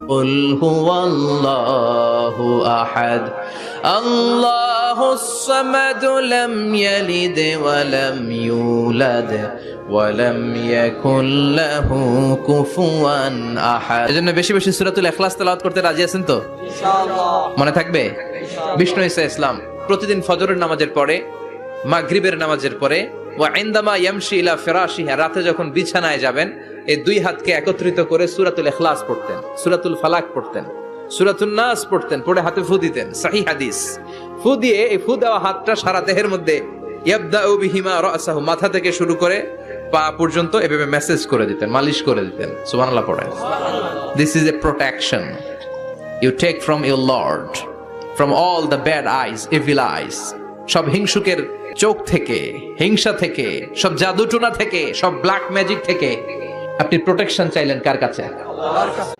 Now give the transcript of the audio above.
قل هو الله أحد الله الصمد لم يلد ولم يولد ولم يكن له كفوا أحد। এজন্য বেশি বেশি সূরাতুল ইখলাস তেলাওয়াত করতে রাজি আছেন তো? ইনশাআল্লাহ। মনে থাকবে? বিষ্ণু ঈসা ইসলাম প্রতিদিন ফজরের নামাজের পরে, মাগরিবের নামাজের পরে, ওয়া ইনদামা ইয়ামশি ইলা ফিরাশিহি, রাতে যখন বিছানায় যাবেন, এই দুই হাতকে একত্রিত করে সূরাতুল ইখলাস পড়তেন, সূরাতুল ফালাক পড়তেন, সূরাতুন নাস পড়তেন, পড়ে হাতে ফু দিতেন। সহিহ হাদিস। ফু দিয়ে এই ফু দেওয়া হাতটা সারা দেহের মধ্যে ইয়াবদাউ বিহিমা রাসাহু, মাথা থেকে শুরু করে পা পর্যন্ত এভাবে মেসেজ করে দিতেন, মালিশ করে দিতেন। সুবহানাল্লাহ পড়েন। This is a protection you take from your lord, from all the bad eyes, evil eyes, সব হিংসুকের চোখ থেকে, হিংসা থেকে, সব জাদুটোনা থেকে, সব ব্ল্যাক ম্যাজিক থেকে আপনি প্রোটেকশন চাইলেন কার কাছে? আল্লাহর কাছে।